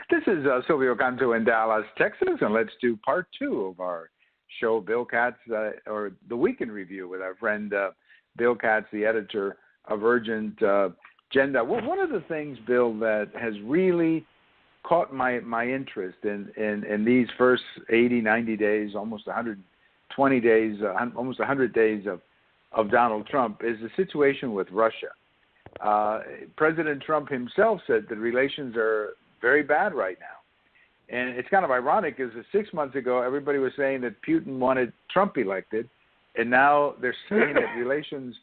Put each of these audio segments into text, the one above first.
This is Silvio Canto in Dallas, Texas, and let's do part 2 of our show, Bill Katz, or the Weekend Review with our friend Bill Katz, the editor of Urgent Agenda. Well, one of the things, Bill, that has really caught my interest in these first 80, 90 days, almost 120 days, almost 100 days of Donald Trump is the situation with Russia. President Trump himself said that relations are very bad right now. And it's kind of ironic because 6 months ago, everybody was saying that Putin wanted Trump elected, and now they're saying that relations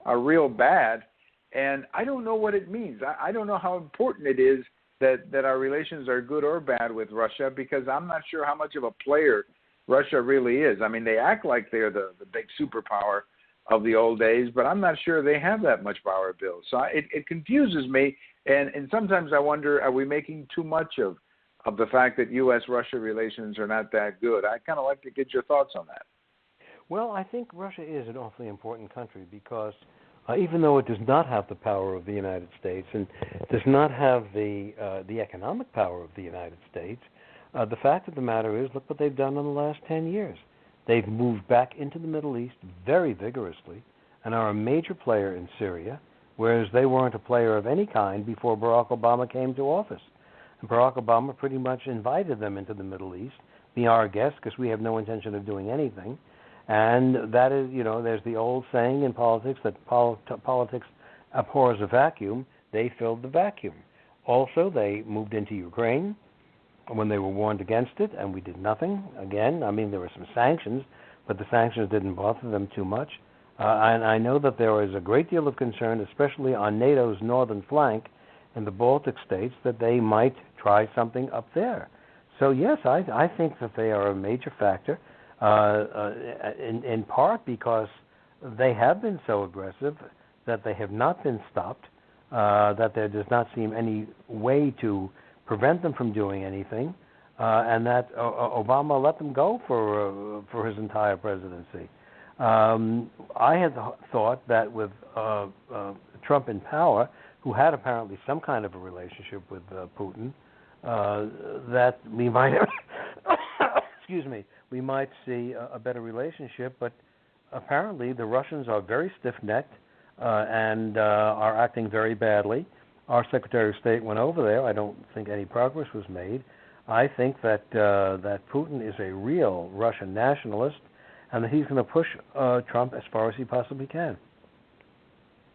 are real bad. And I don't know what it means. I don't know how important it is that our relations are good or bad with Russia, because I'm not sure how much of a player Russia really is. I mean, they act like they're the big superpower of the old days, but I'm not sure they have that much power, Bill. So it confuses me, and sometimes I wonder, are we making too much of the fact that U.S.-Russia relations are not that good? I'd kind of like to get your thoughts on that. Well, I think Russia is an awfully important country because even though it does not have the power of the United States and does not have the economic power of the United States, the fact of the matter is, look what they've done in the last 10 years. They've moved back into the Middle East very vigorously and are a major player in Syria, whereas they weren't a player of any kind before Barack Obama came to office. And Barack Obama pretty much invited them into the Middle East, be our guest, because we have no intention of doing anything. And that is, there's the old saying in politics that politics abhors a vacuum. They filled the vacuum. Also, they moved into Ukraine when they were warned against it, and we did nothing. Again, I mean, there were some sanctions, but the sanctions didn't bother them too much. And I know that there is a great deal of concern, especially on NATO's northern flank in the Baltic states, that they might try something up there. So, yes, I think that they are a major factor, in part because they have been so aggressive that they have not been stopped, that there does not seem any way to prevent them from doing anything, and that Obama let them go for his entire presidency. I had thought that with Trump in power, who had apparently some kind of a relationship with Putin, that we might we might see a better relationship. But apparently the Russians are very stiff-necked and are acting very badly. Our Secretary of State went over there. I don't think any progress was made. I think that Putin is a real Russian nationalist, and that he's going to push Trump as far as he possibly can.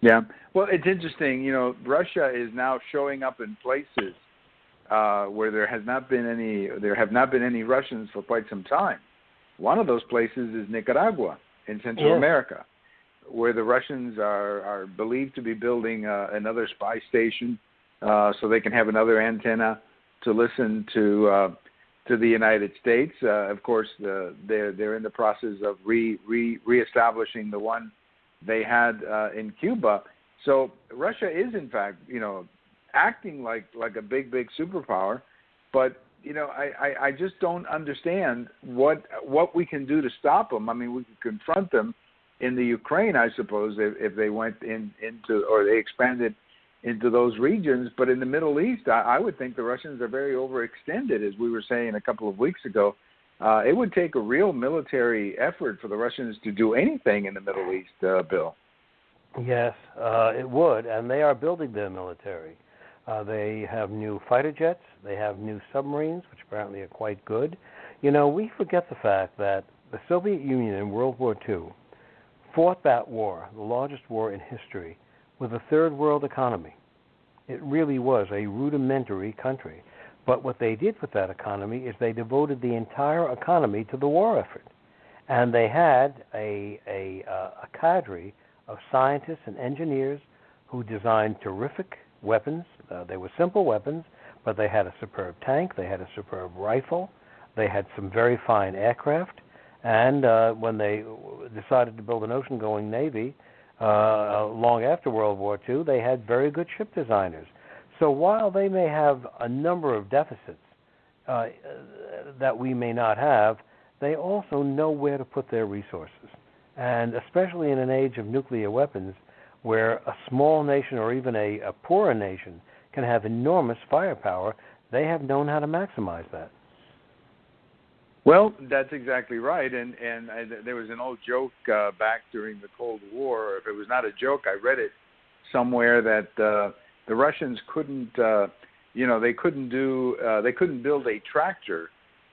Yeah. Well, it's interesting. Russia is now showing up in places where there have not been any Russians for quite some time. One of those places is Nicaragua in Central America, where the Russians are believed to be building another spy station so they can have another antenna to listen to the United States. Of course, they're in the process of reestablishing the one they had in Cuba. So Russia is, in fact, acting like a big superpower. But I just don't understand what we can do to stop them. I mean, we can confront them in the Ukraine, I suppose, if they went into or they expanded into those regions. But in the Middle East, I would think the Russians are very overextended, as we were saying a couple of weeks ago. It would take a real military effort for the Russians to do anything in the Middle East, Bill. Yes, it would, and they are building their military. They have new fighter jets. They have new submarines, which apparently are quite good. We forget the fact that the Soviet Union in World War II fought that war, the largest war in history, with a third world economy. It really was a rudimentary country. But what they did with that economy is they devoted the entire economy to the war effort. And they had a cadre of scientists and engineers who designed terrific weapons. They were simple weapons, but they had a superb tank, they had a superb rifle, they had some very fine aircraft. And when they decided to build an ocean-going navy long after World War II, they had very good ship designers. So while they may have a number of deficits that we may not have, they also know where to put their resources. And especially in an age of nuclear weapons, where a small nation or even a poorer nation can have enormous firepower, they have known how to maximize that. Well, that's exactly right. And there was an old joke back during the Cold War. Or if it was not a joke, I read it somewhere that the Russians couldn't, they couldn't build a tractor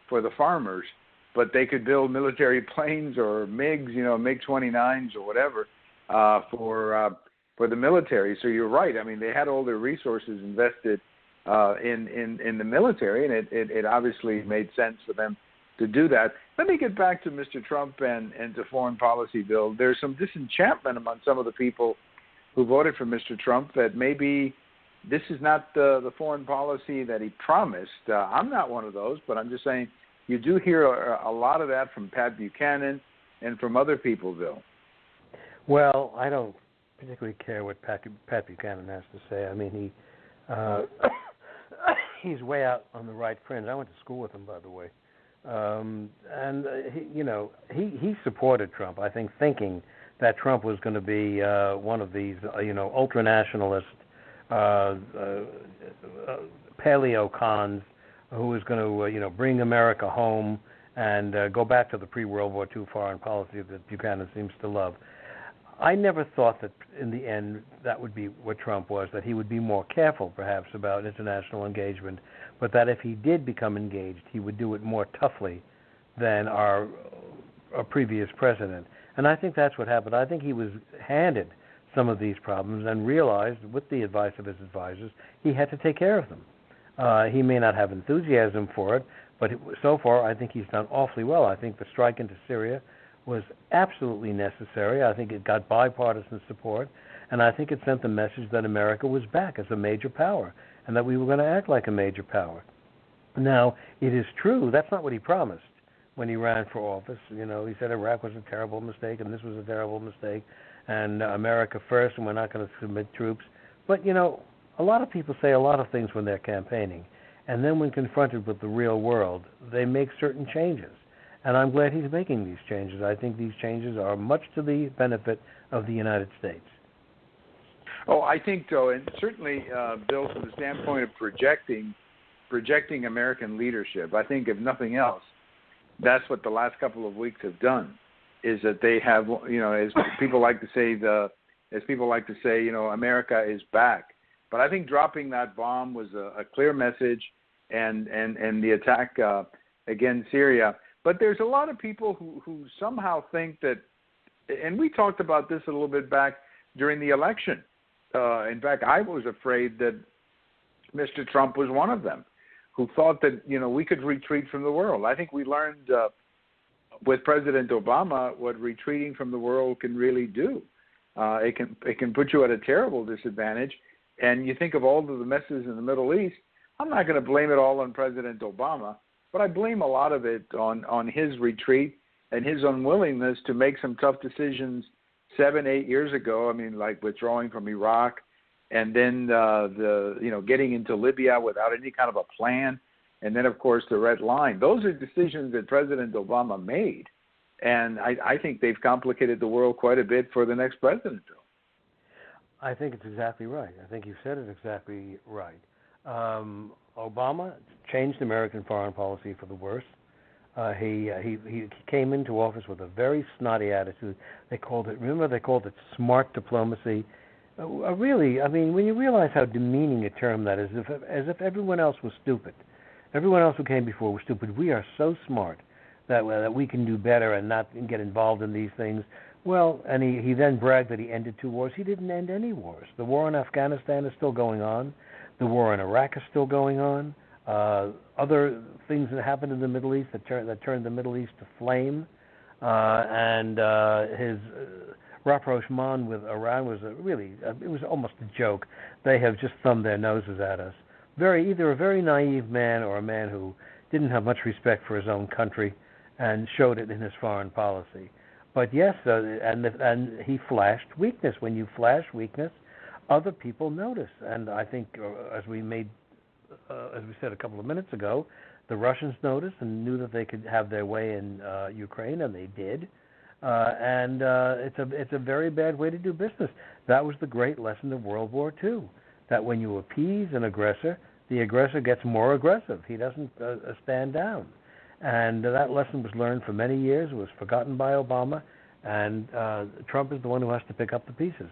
for the farmers, but they could build military planes or MiGs, MiG-29s or whatever for the military. So you're right. I mean, they had all their resources invested in the military, and it obviously made sense for them to do that. Let me get back to Mr. Trump and to foreign policy, Bill. There's some disenchantment among some of the people who voted for Mr. Trump that maybe this is not the foreign policy that he promised. I'm not one of those, but I'm just saying you do hear a lot of that from Pat Buchanan and from other people, Bill. Well, I don't particularly care what Pat Buchanan has to say. I mean, he's way out on the right fringe. I went to school with him, by the way. He supported Trump, I think, thinking that Trump was going to be one of these, ultranationalist paleo cons who was going to, bring America home and go back to the pre-World War II foreign policy that Buchanan seems to love. I never thought that in the end that would be what Trump was, that he would be more careful perhaps about international engagement, but that if he did become engaged, he would do it more toughly than our previous president. And I think that's what happened. I think he was handed some of these problems and realized, with the advice of his advisors, he had to take care of them. He may not have enthusiasm for it, but so far I think he's done awfully well. I think the strike into Syria was absolutely necessary. I think it got bipartisan support, and I think it sent the message that America was back as a major power and that we were going to act like a major power. Now, it is true, that's not what he promised when he ran for office. He said Iraq was a terrible mistake and this was a terrible mistake, and America first, and we're not going to submit troops. But, a lot of people say a lot of things when they're campaigning, and then when confronted with the real world, they make certain changes. And I'm glad he's making these changes. I think these changes are much to the benefit of the United States. Oh, I think so. And certainly, Bill, from the standpoint of projecting American leadership, I think if nothing else, that's what the last couple of weeks have done, is that they have, as people like to say, America is back. But I think dropping that bomb was a clear message, and the attack against Syria. But there's a lot of people who somehow think that, and we talked about this a little bit back during the election. In fact, I was afraid that Mr. Trump was one of them, who thought that, we could retreat from the world. I think we learned with President Obama what retreating from the world can really do. It can put you at a terrible disadvantage. And you think of all of the messes in the Middle East. I'm not going to blame it all on President Obama, but I blame a lot of it on his retreat and his unwillingness to make some tough decisions 7-8 years ago. I mean, like withdrawing from Iraq, and then getting into Libya without any kind of a plan, and then of course the Red Line. Those are decisions that President Obama made, and I think they've complicated the world quite a bit for the next president, Bill. I think it's exactly right. I think you said it exactly right. Obama changed American foreign policy for the worse. He came into office with a very snotty attitude. They called it smart diplomacy. Really, I mean, when you realize how demeaning a term that is, as if everyone else was stupid. Everyone else who came before was stupid. We are so smart that we can do better and not get involved in these things. Well, and he then bragged that he ended 2 wars. He didn't end any wars. The war in Afghanistan is still going on. The war in Iraq is still going on. Other things that happened in the Middle East that turned the Middle East to flame, and his rapprochement with Iran was it was almost a joke. They have just thumbed their noses at us. Either a very naive man or a man who didn't have much respect for his own country and showed it in his foreign policy. But yes, and he flashed weakness. When you flash weakness, other people notice. And I think, as we said a couple of minutes ago, the Russians noticed and knew that they could have their way in Ukraine, and they did. And it's a very bad way to do business. That was the great lesson of World War II, that when you appease an aggressor, the aggressor gets more aggressive. He doesn't stand down. And that lesson was learned for many years. It was forgotten by Obama. And Trump is the one who has to pick up the pieces.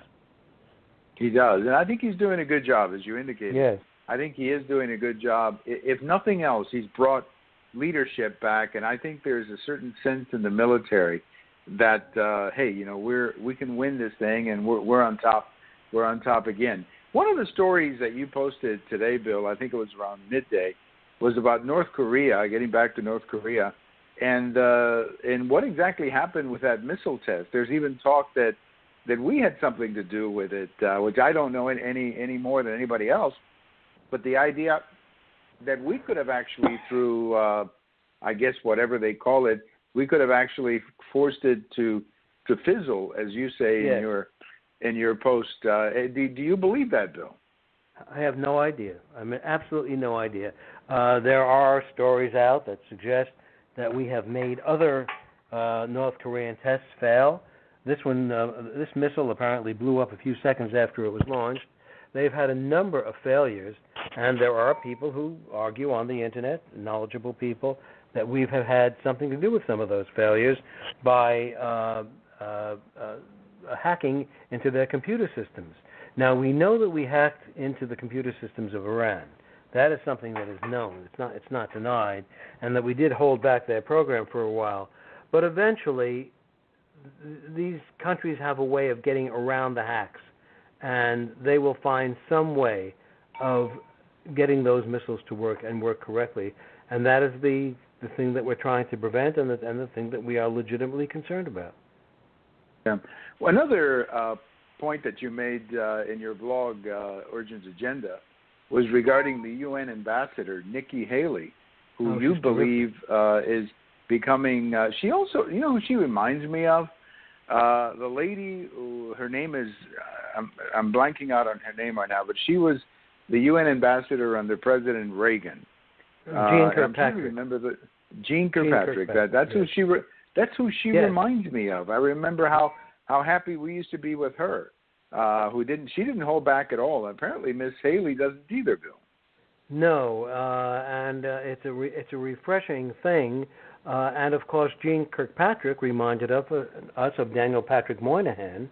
He does. And I think he's doing a good job, as you indicated. Yes. I think he is doing a good job. If nothing else, he's brought leadership back. And I think there's a certain sense in the military that, hey, you know, we can win this thing, and we're on top. We're on top again. One of the stories that you posted today, Bill, I think it was around midday, was about North Korea, getting back to North Korea, and what exactly happened with that missile test. There's even talk that we had something to do with it, which I don't know any more than anybody else. But the idea that we could have actually, through, I guess, whatever they call it, we could have actually forced it to fizzle, as you say yes. in your post. Do you believe that, Bill? I have no idea. I mean, absolutely no idea. There are stories out that suggest that we have made other North Korean tests fail. This missile apparently blew up a few seconds after it was launched. They've had a number of failures, and there are people who argue on the internet, knowledgeable people, that we have had something to do with some of those failures by hacking into their computer systems. Now, we know that we hacked into the computer systems of Iran. That is something that is known. It's not denied, and that we did hold back their program for a while. But eventually, these countries have a way of getting around the hacks, and they will find some way of getting those missiles to work and work correctly. And that is the thing that we're trying to prevent, and the thing that we are legitimately concerned about. Yeah. Well, another point that you made in your blog, Urgent Agenda, was regarding the UN ambassador, Nikki Haley, who you believe is becoming, she also, you know who she reminds me of? The lady, her name is, I'm blanking out on her name right now, but she was the UN ambassador under President Reagan. Jean Kirkpatrick. I'm trying to remember Jean Kirkpatrick. That's who she. That's who she reminds me of. I remember how happy we used to be with her. She didn't hold back at all. Apparently, Miss Haley doesn't either, Bill. No, and it's a refreshing thing. And of course, Jean Kirkpatrick reminded us of Daniel Patrick Moynihan,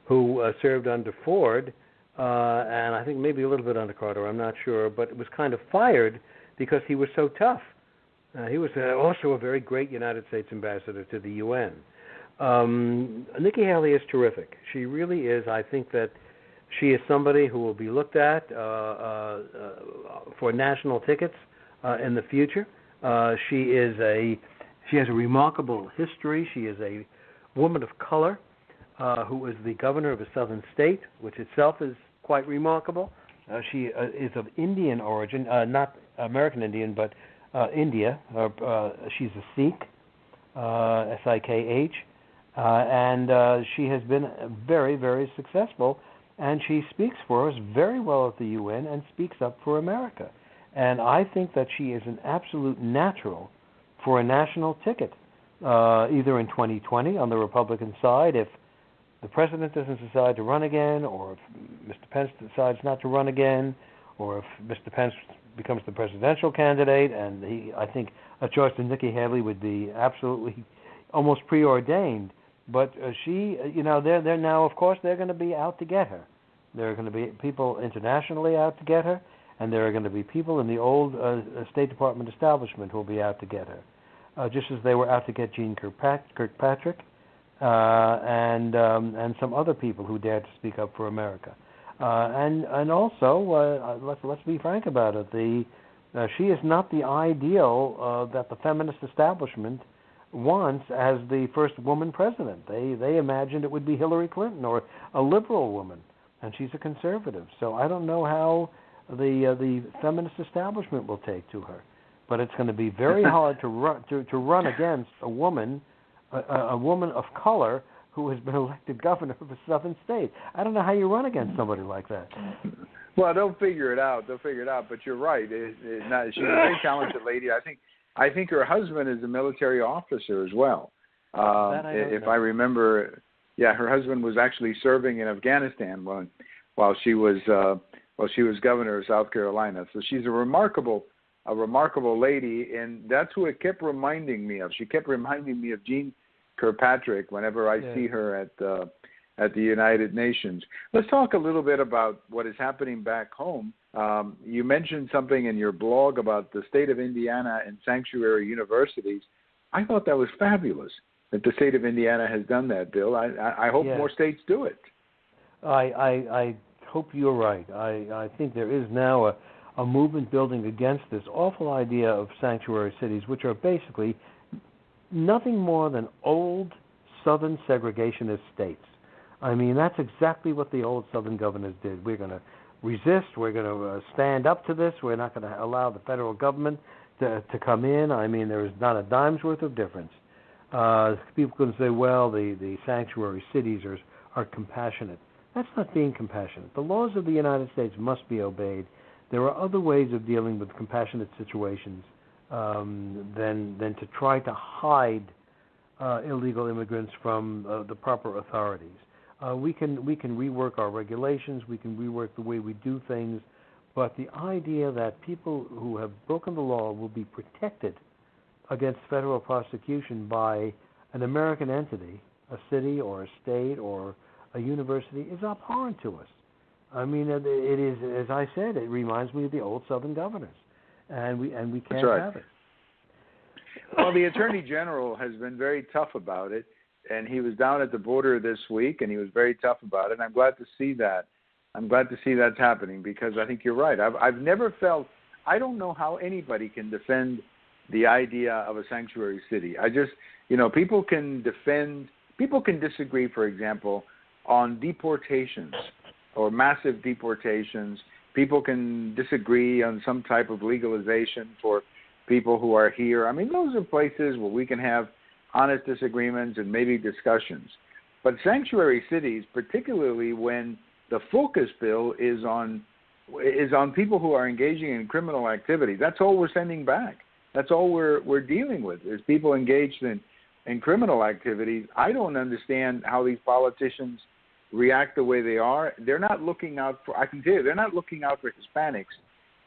who served under Ford, and I think maybe a little bit under Carter. I'm not sure, but was kind of fired because he was so tough. He was also a very great United States ambassador to the UN. Nikki Haley is terrific. She really is. I think that she is somebody who will be looked at for national tickets in the future. She has a remarkable history. She is a woman of color who is the governor of a southern state, which itself is quite remarkable. She is of Indian origin, not American Indian, but India. She's a Sikh, S-I-K-H, and she has been very, very successful, and she speaks for us very well at the UN and speaks up for America. And I think that she is an absolute natural for a national ticket, either in 2020 on the Republican side, if the president doesn't decide to run again, or if Mr. Pence decides not to run again, or if Mr. Pence becomes the presidential candidate, and I think a choice to Nikki Haley would be absolutely almost preordained. But she, they're now, of course, they're going to be out to get her. There are going to be people internationally out to get her, and there are going to be people in the old State Department establishment who will be out to get her, just as they were out to get Jean Kirkpatrick and some other people who dared to speak up for America. And also, let's be frank about it. She is not the ideal that the feminist establishment wants as the first woman president. They imagined it would be Hillary Clinton or a liberal woman, and she's a conservative. So I don't know how the feminist establishment will take to her. But it's going to be very hard to run against a woman of color who has been elected governor of a southern state. I don't know how you run against somebody like that. Well, they'll figure it out. But you're right. She's a very talented lady. I think her husband is a military officer as well. If I remember, her husband was actually serving in Afghanistan while she was while she was governor of South Carolina. So she's a remarkable lady, and that's who it kept reminding me of. She kept reminding me of Jean Kirkpatrick whenever I see her at the United Nations. Let's talk a little bit about what is happening back home. You mentioned something in your blog about the state of Indiana and sanctuary universities. I thought that was fabulous that the state of Indiana has done that, Bill. I hope more states do it. I hope you're right. I think there is now a movement building against this awful idea of sanctuary cities, which are basically nothing more than old Southern segregationist states. I mean, that's exactly what the old Southern governors did. We're going to resist. We're going to stand up to this. We're not going to allow the federal government to come in. I mean, there is not a dime's worth of difference. People can say, well, the sanctuary cities are compassionate. That's not being compassionate. The laws of the United States must be obeyed. There are other ways of dealing with compassionate situations than to try to hide illegal immigrants from the proper authorities. We can rework our regulations. We can rework the way we do things. But the idea that people who have broken the law will be protected against federal prosecution by an American entity, a city or a state or a university, is abhorrent to us. I mean, it is, as I said, it reminds me of the old Southern governors, and we can't have it. Well, the Attorney General has been very tough about it, and he was down at the border this week, and he was very tough about it, and I'm glad to see that. I'm glad to see that's happening, because I think you're right. I've never felt, I don't know how anybody can defend the idea of a sanctuary city. I just, people can disagree, for example, on deportations or massive deportations. People can disagree on some type of legalization for people who are here. I mean, those are places where we can have honest disagreements and maybe discussions. But sanctuary cities, particularly when the focus, Bill, is on people who are engaging in criminal activity, that's all we're sending back. That's all we're dealing with is people engaged in criminal activities. I don't understand how these politicians react the way they are. They're not looking out for, I can tell you, they're not looking out for Hispanics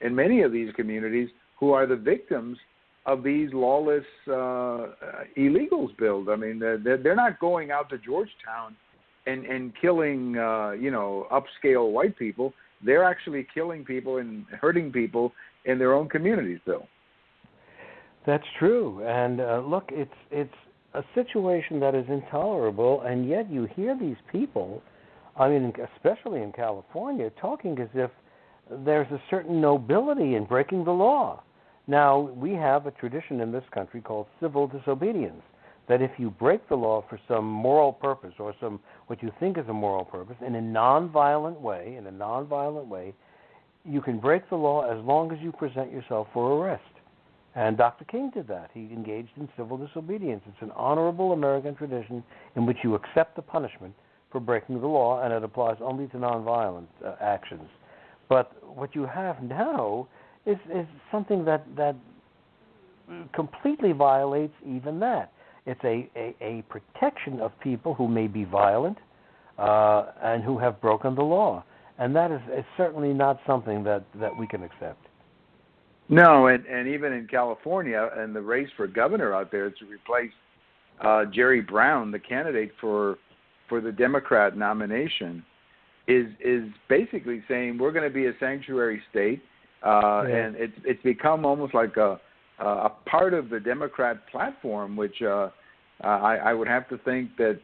in many of these communities who are the victims of these lawless illegals, Bill. I mean, they're not going out to Georgetown and killing, upscale white people. They're actually killing people and hurting people in their own communities, Bill. That's true. And look, it's a situation that is intolerable, and yet you hear these people, I mean, especially in California, talking as if there's a certain nobility in breaking the law. Now, we have a tradition in this country called civil disobedience, that if you break the law for some moral purpose or some what you think is a moral purpose in a nonviolent way, you can break the law as long as you present yourself for arrest. And Dr. King did that. He engaged in civil disobedience. It's an honorable American tradition in which you accept the punishment for breaking the law, and it applies only to nonviolent actions. But what you have now is something that completely violates even that. It's a protection of people who may be violent and who have broken the law. And that is certainly not something that we can accept. No, and even in California, and the race for governor out there to replace Jerry Brown, the candidate for the Democrat nomination, is basically saying we're going to be a sanctuary state, and it's become almost like a part of the Democrat platform, which I would have to think that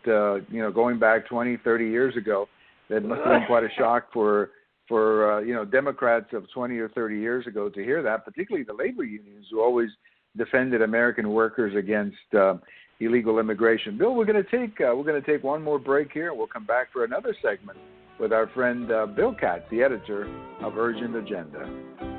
going back 20, 30 years ago, that must have been quite a shock for Democrats of 20 or 30 years ago to hear that, particularly the labor unions who always defended American workers against illegal immigration. Bill, we're going to take one more break here, and we'll come back for another segment with our friend Bill Katz, the editor of Urgent Agenda.